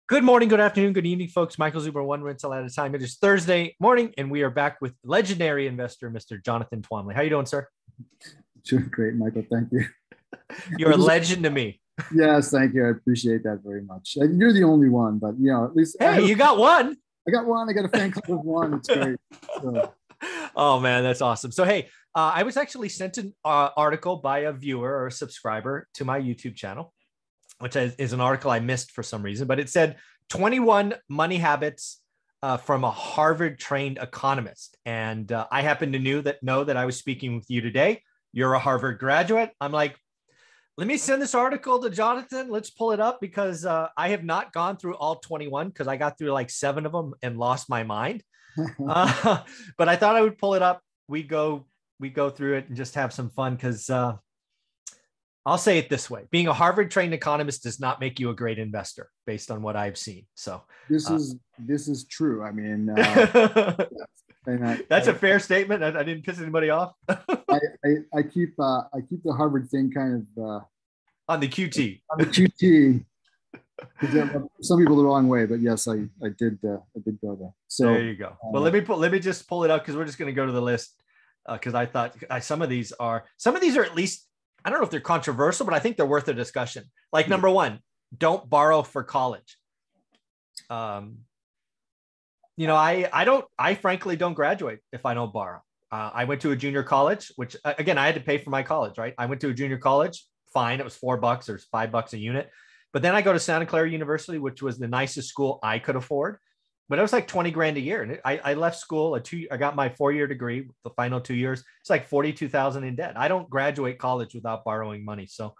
Good morning, good afternoon, good evening, folks. Michael Zuber, one rental at a time. It is Thursday morning, and we are back with legendary investor, Mr. Jonathan Twomley. How you doing, sir? Doing great, Michael. Thank you. You're a legend to me. Yes, thank you. I appreciate that very much. You're the only one, but at least hey, you got one. I got one. I got a fan club of one. It's great. So. Oh man, that's awesome. So hey, I was actually sent an article by a viewer or a subscriber to my YouTube channel, which is an article I missed for some reason, but it said 21 money habits from a Harvard-trained economist. And I happen to know that I was speaking with you today. You're a Harvard graduate. I'm like, let me send this article to Jonathan. Let's pull it up because I have not gone through all 21 because I got through like 7 of them and lost my mind. But I thought I would pull it up. We go through it and just have some fun because I'll say it this way. Being a Harvard-trained economist does not make you a great investor based on what I've seen. So this is true. I mean, that's a fair statement. I didn't piss anybody off. I keep the Harvard thing kind of on the QT. On the QT. Some people the wrong way, but yes, I did go there. So there you go. Well, let me just pull it up because we're just going to go to the list because I thought some of these are at least, I don't know if they're controversial, but I think they're worth a discussion. Like number 1, don't borrow for college. I frankly don't graduate if I don't borrow. I went to a junior college, which again, I had to pay for my college, right? I went to a junior college. Fine. It was $4 or $5 a unit. But then I go to Santa Clara University, which was the nicest school I could afford. But it was like 20 grand a year. And I left school I got my 4-year degree, the final 2 years. It's like 42,000 in debt. I don't graduate college without borrowing money. So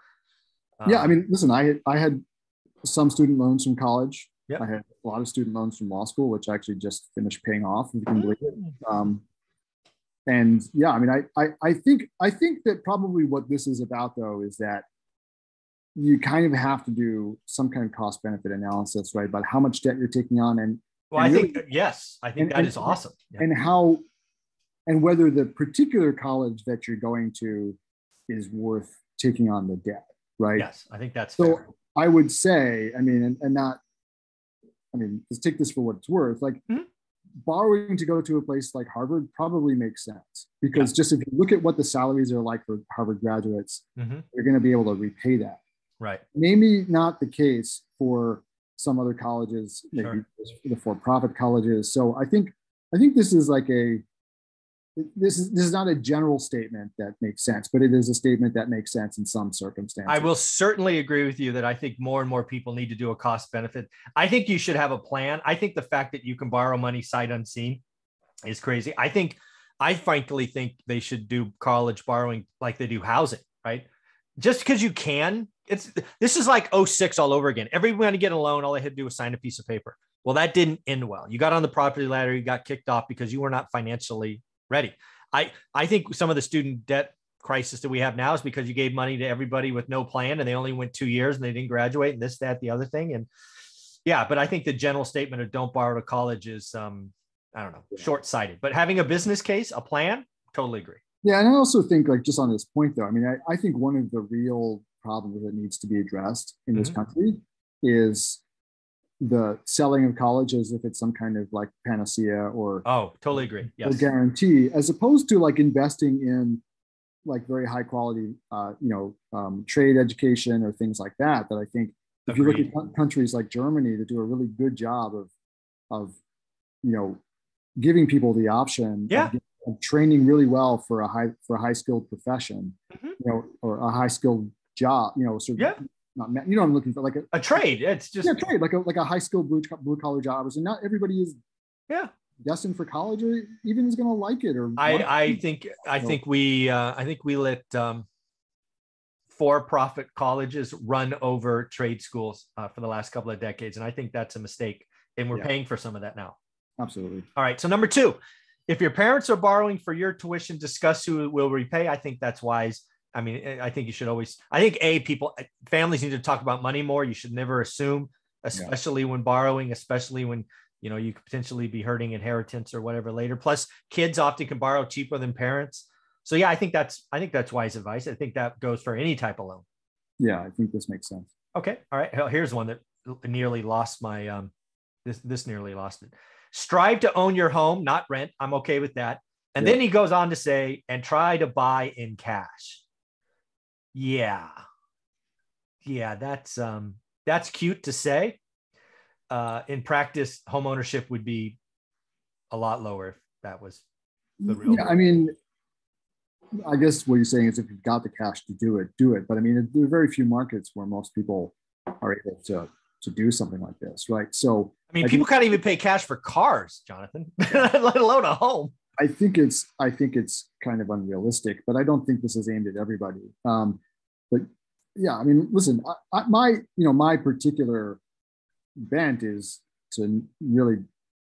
yeah, I mean, listen, I had some student loans from college. Yep. I had a lot of student loans from law school, which I actually just finished paying off, if you can believe it. And yeah, I mean, I think that probably what this is about though is that you kind of have to do some kind of cost benefit analysis, right? About how much debt you're taking on. I think that is awesome. Yeah. And whether the particular college that you're going to is worth taking on the debt, right? Yes, I think that's fair. So I would say, I mean, let's take this for what it's worth. Like borrowing to go to a place like Harvard probably makes sense because just if you look at what the salaries are like for Harvard graduates, you're going to be able to repay that. Right. Maybe not the case for some other colleges, maybe the for-profit colleges. So I think this is like this is not a general statement that makes sense, but it is a statement that makes sense in some circumstances. I will certainly agree with you that I think more and more people need to do a cost benefit. I think you should have a plan. I think the fact that you can borrow money sight unseen is crazy. I frankly think they should do college borrowing like they do housing, right? Just because you can. This is like 06 all over again. Everyone to get a loan, all they had to do was sign a piece of paper. Well, that didn't end well. You got on the property ladder, you got kicked off because you were not financially ready. I think some of the student debt crisis that we have now is because you gave money to everybody with no plan and they only went 2 years and they didn't graduate and this, that, the other thing. And yeah, but I think the general statement of don't borrow to college is, short-sighted. But having a business case, a plan, totally agree. Yeah, and I also think like just on this point though, I mean, I think one of the real problem that needs to be addressed in this country is the selling of college as if it's some kind of like panacea or totally agree. Yes. Or guarantee, as opposed to like investing in like very high quality trade education or things like that I think if you look at countries like Germany that do a really good job of giving people the option of training really well for a high skilled profession, or a high skilled job, not, I'm looking for like a trade. It's just trade, like a high skilled blue collar jobs, and not everybody is destined for college or even is going to like it. Or I think we let for-profit colleges run over trade schools for the last couple of decades, and I think that's a mistake, and we're paying for some of that now. Absolutely. All right. So number 2, if your parents are borrowing for your tuition, discuss who will repay. I think that's wise. I mean, I think you should always, families need to talk about money more. You should never assume, especially when borrowing, especially when, you could potentially be hurting inheritance or whatever later. Plus kids often can borrow cheaper than parents. So yeah, I think that's wise advice. I think that goes for any type of loan. Yeah, I think this makes sense. Okay. All right. Here's one that nearly lost my this nearly lost it. Strive to own your home, not rent. I'm okay with that. And then he goes on to say, and try to buy in cash. Yeah, that's cute to say. In practice, home ownership would be a lot lower if that was the real. Yeah, I mean, I guess what you're saying is if you've got the cash to do it, do it. But I mean, there are very few markets where most people are able to do something like this, right? So I mean, people can't even pay cash for cars, Jonathan, let alone a home. I think it's kind of unrealistic, but I don't think this is aimed at everybody. But yeah, I mean, listen, my particular bent is to really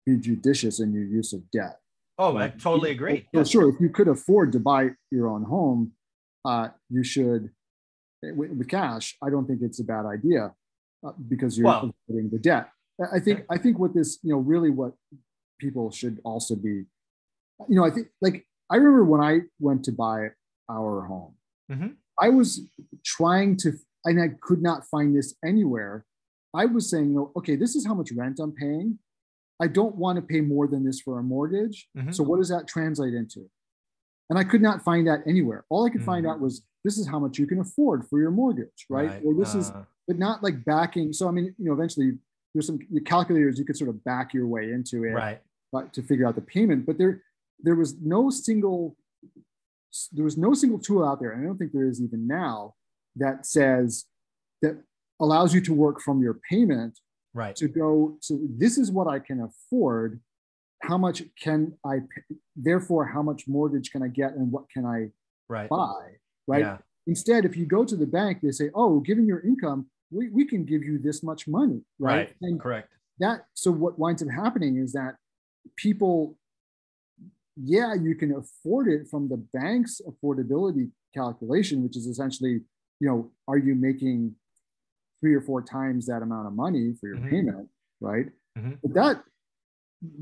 be judicious in your use of debt. Oh, I totally agree. So sure, if you could afford to buy your own home, you should, with cash. I don't think it's a bad idea because you're putting the debt. I think what this, really what people should also be, I think, like, I remember when I went to buy our home, I was trying to, and I could not find this anywhere. I was saying, okay, this is how much rent I'm paying. I don't want to pay more than this for a mortgage. So what does that translate into? And I could not find that anywhere. All I could find out was, this is how much you can afford for your mortgage, right? Or this is, but not like backing. So, I mean, eventually there's some calculators you could sort of back your way into it, right, to figure out the payment. But there was no single tool out there, and I don't think there is even now, that allows you to work from your payment, right, to go, so this is what I can afford, how much can I pay, therefore how much mortgage can I get, and what can I buy, right? Yeah. Instead, if you go to the bank, they say, oh, given your income, we can give you this much money, right? And correct. So what winds up happening is that people, you can afford it from the bank's affordability calculation, which is essentially, are you making 3 or 4 times that amount of money for your payment, right? But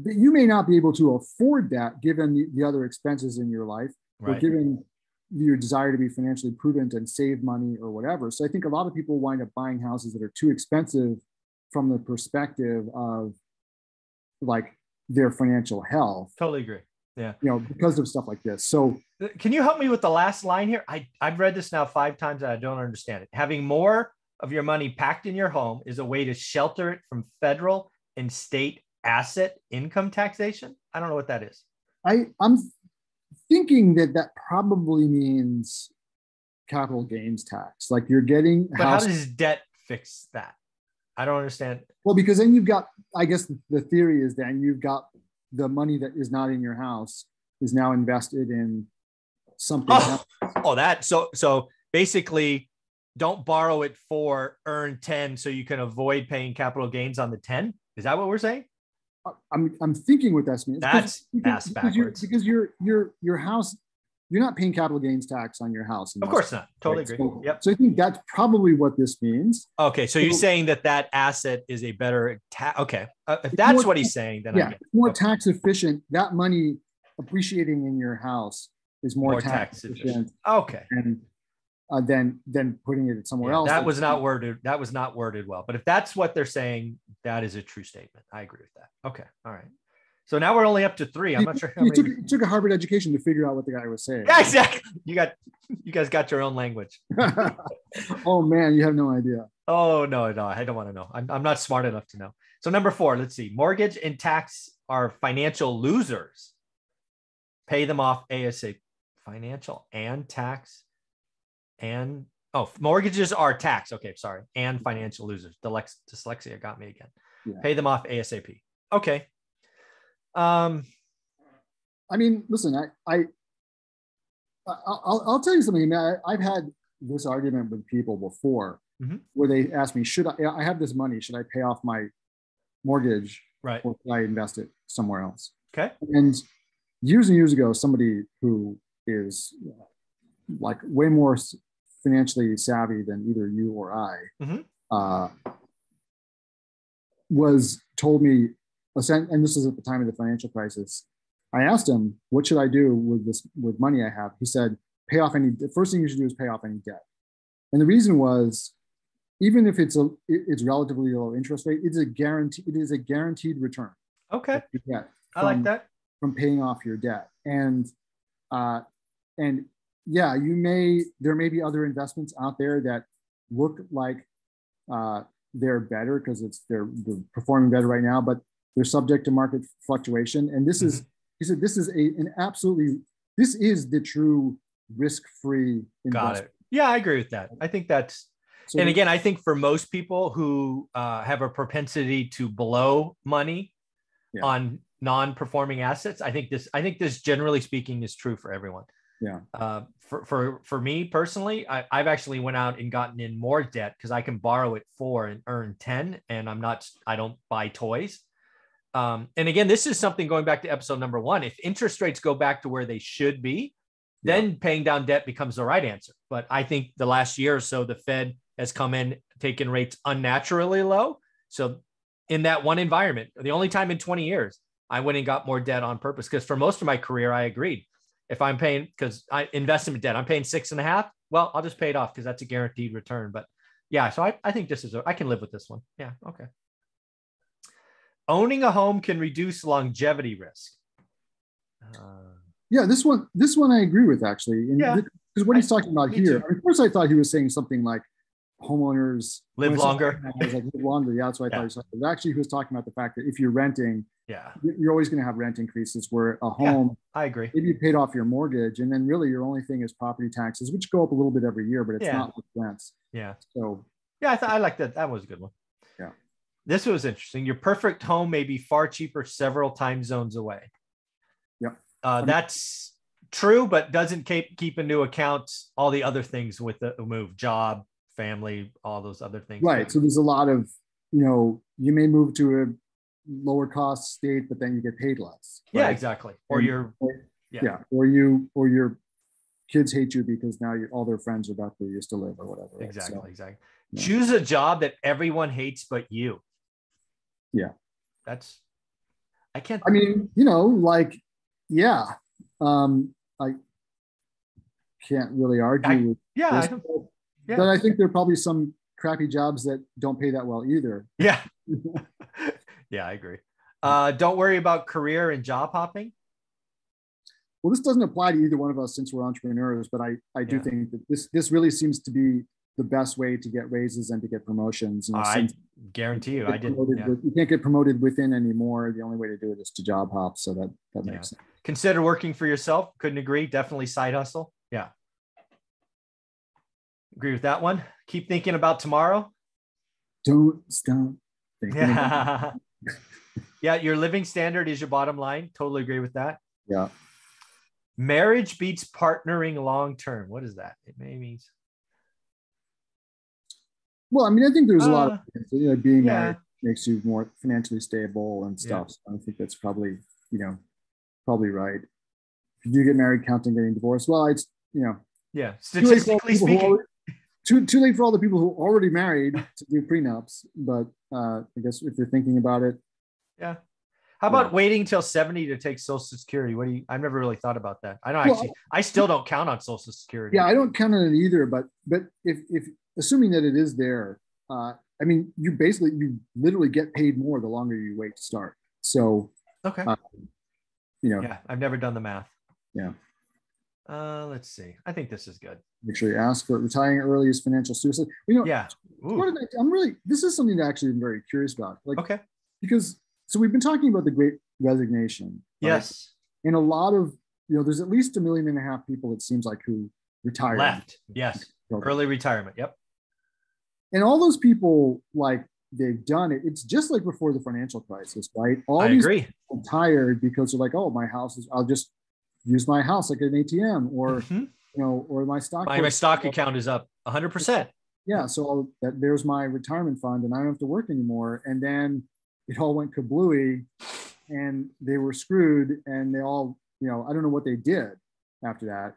you may not be able to afford that given the other expenses in your life, or given your desire to be financially prudent and save money or whatever. So I think a lot of people wind up buying houses that are too expensive from the perspective of like their financial health. Totally agree. Yeah. Because of stuff like this. So can you help me with the last line here? I've read this now 5 times and I don't understand it. Having more of your money packed in your home is a way to shelter it from federal and state asset income taxation. I don't know what that is. I'm thinking that probably means capital gains tax. Like you're getting. But how does debt fix that? I don't understand. Well, because then you've got, I guess the theory is then you've got the money that is not in your house is now invested in something else. So basically don't borrow it for earn 10 so you can avoid paying capital gains on the 10. Is that what we're saying? I'm thinking what that means. That's ass backwards. Because your house, you're not paying capital gains tax on your house. Of course not. Totally agree. So I think that's probably what this means. Okay. So you're saying that asset is a better okay. If that's what he's saying, then it's more tax efficient. That money appreciating in your house is more tax efficient. Okay. And then putting it somewhere else. That was not worded well. But if that's what they're saying, that is a true statement. I agree with that. Okay. All right. So now we're only up to 3. I'm not sure how many. You took a Harvard education to figure out what the guy was saying. Yeah, exactly. You guys got your own language. Oh man, you have no idea. Oh no, I don't want to know. I'm not smart enough to know. So number 4, let's see. Mortgage and tax are financial losers. Pay them off ASAP. Financial and tax and mortgages are tax. Okay, sorry. And financial losers. Dyslexia got me again. Yeah. Pay them off ASAP. Okay. I mean, listen, I'll tell you something. I've had this argument with people before where they ask me, I have this money, should I pay off my mortgage or should I invest it somewhere else? Okay. And years and years ago, somebody who is like way more financially savvy than either you or I told me, and this is at the time of the financial crisis, I asked him, what should I do with money I have? He said, the first thing you should do is pay off any debt. And the reason was even if it's relatively low interest rate, it is a guaranteed return. Okay. That you get I like that. from paying off your debt. And yeah, there may be other investments out there that look like they're better because they're performing better right now, but they're subject to market fluctuation. And this is, he said, this is the true risk-free investment. Got it. Yeah, I agree with that. I think that's, and again, I think for most people who have a propensity to blow money on non-performing assets, I think this generally speaking is true for everyone. Yeah. For me personally, I've actually went out and gotten in more debt because I can borrow at 4 and earn 10, and I don't buy toys. And again, this is something going back to episode number 1. If interest rates go back to where they should be, then paying down debt becomes the right answer. But I think the last year or so, the Fed has come in, taken rates unnaturally low. So in that one environment, the only time in 20 years, I went and got more debt on purpose. Because for most of my career, I agreed. If I'm paying, because I investment debt, I'm paying 6.5. Well, I'll just pay it off because that's a guaranteed return. But yeah, so I think I can live with this one. Yeah. Okay. Owning a home can reduce longevity risk. Yeah, this one I agree with, actually. Because what he's talking about here, at first I thought he was saying something like homeowners live longer. I was like, live longer. Yeah, that's what I thought he was talking about. Actually, he was talking about the fact that if you're renting, you're always going to have rent increases, where a home, I agree. Maybe you paid off your mortgage, and then really your only thing is property taxes, which go up a little bit every year, but it's not like rents. Yeah. So yeah, I like that. That was a good one. Yeah. This was interesting. Your perfect home may be far cheaper several time zones away. Yep. That's true, but doesn't keep into account all the other things with the move, job, family, all those other things. Right. So there's a lot of, you may move to a lower cost state, but then you get paid less. Right? Yeah, exactly. Or or your kids hate you because now all their friends are back where you used to live or whatever. Right? Exactly. Yeah. Choose a job that everyone hates but you. Yeah. I can't. I mean, I can't really argue with this, but I think there are probably some crappy jobs that don't pay that well either. Yeah. Yeah, I agree. Don't worry about career and job hopping. Well, this doesn't apply to either one of us since we're entrepreneurs, but I do think that this really seems to be the best way to get raises and to get promotions. I guarantee you, you can't get promoted within anymore. The only way to do it is to job hop. So that makes sense. Consider working for yourself. Couldn't agree. Definitely side hustle. Yeah. Agree with that one. Keep thinking about tomorrow. Don't stop thinking. Yeah. Yeah. Your living standard is your bottom line. Totally agree with that. Yeah. Marriage beats partnering long term. What is that? It means. Well, I mean, I think there's a lot of being married makes you more financially stable and stuff. Yeah. So I think that's probably right. If you do get married, counting getting divorced, well, it's statistically speaking, too late for all the people who are already married to do prenups. But I guess if you're thinking about it, how about waiting till 70 to take Social Security? I've never really thought about that. I still don't count on Social Security. Yeah, I don't count on it either. But if assuming that it is there, I mean, you literally get paid more the longer you wait to start. So okay, I've never done the math. Yeah. Let's see. I think this is good. Make sure you ask for it. Retiring early is financial suicide. This is something that actually I'm very curious about. Because we've been talking about the Great Resignation. Right? Yes. And a lot of, there's at least 1.5 million people, it seems like, who retired. Left. Yes. Early retirement. Yep. And all those people, they've done it. It's just like before the financial crisis, right? I agree. People tired because they're like, oh, I'll just use my house like an ATM, or or my stock. My stock account is up 100%. Yeah, so there's my retirement fund, and I don't have to work anymore. And then it all went kablooey, and they were screwed, and they all, I don't know what they did after that.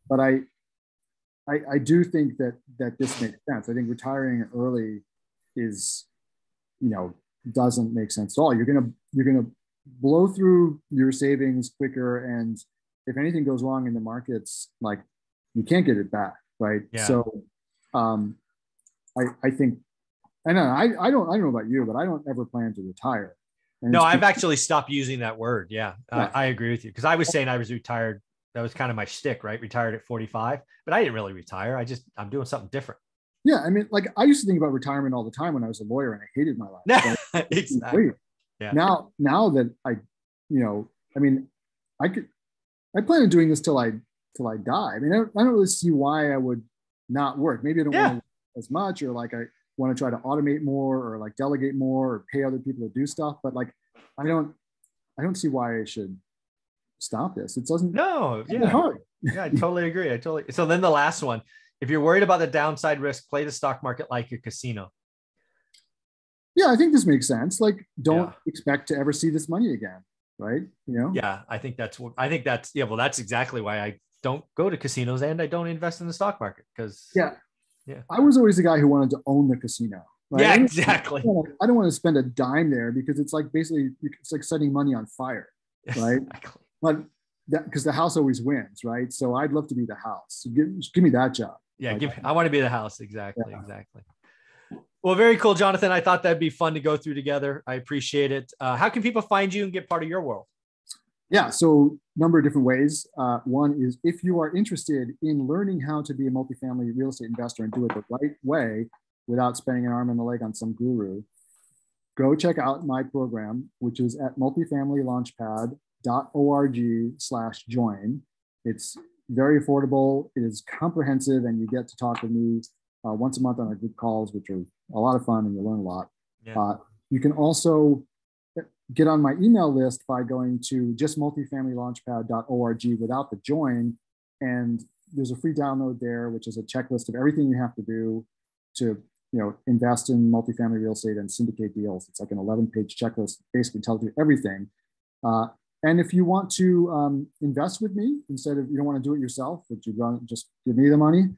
But I do think that this makes sense. I think retiring early is, doesn't make sense at all. You're gonna blow through your savings quicker, and if anything goes wrong in the markets, you can't get it back, right? Yeah. So, I think, I know, I don't know about you, but I don't ever plan to retire. And No, I've actually stopped using that word. Yeah, yeah. I agree with you. Because I was saying I was retired. That was kind of my shtick, right? Retired at 45, but I didn't really retire. I'm doing something different. Yeah. I mean, like I used to think about retirement all the time when I was a lawyer and I hated my life. Yeah, So exactly. wait, Yeah. now that I mean, I plan on doing this till I die. I mean, I don't really see why I would not work. Maybe I don't want to work as much, or like I want to try to automate more, or like delegate more, or pay other people to do stuff. But like, I don't see why I should stop this. It doesn't. No, It's hard. Yeah, I totally agree. So then the last one, if you're worried about the downside risk, play the stock market like a casino. Yeah, I think this makes sense. Like, don't expect to ever see this money again, right? Yeah, I think that's well, that's exactly why I don't go to casinos and I don't invest in the stock market because I was always the guy who wanted to own the casino. Right? Yeah, exactly. I don't want to spend a dime there because it's like basically it's like setting money on fire, right? Exactly. But because the house always wins, right? So I'd love to be the house. So give me that job. Yeah, I want to be the house. Exactly. Well, very cool, Jonathan. I thought that'd be fun to go through together. I appreciate it. How can people find you and get part of your world? Yeah, so number of different ways. One is if you are interested in learning how to be a multifamily real estate investor and do it the right way without spending an arm and a leg on some guru, go check out my program, which is at multifamilylaunchpad.org/join. It's very affordable. It is comprehensive, and you get to talk with me once a month on our group calls, which are a lot of fun, and you learn a lot. Yeah. You can also get on my email list by going to justmultifamilylaunchpad.org without the join. And there's a free download there, which is a checklist of everything you have to do to invest in multifamily real estate and syndicate deals. It's like an 11-page checklist, basically tells you everything. And if you want to invest with me, instead of, you don't want to do it yourself, but you just give me the money,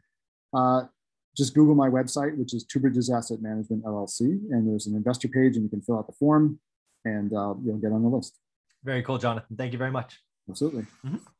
just Google my website, which is Two Bridges Asset Management LLC. And there's an investor page and you can fill out the form and you'll get on the list. Very cool, Jonathan. Thank you very much. Absolutely. Mm-hmm.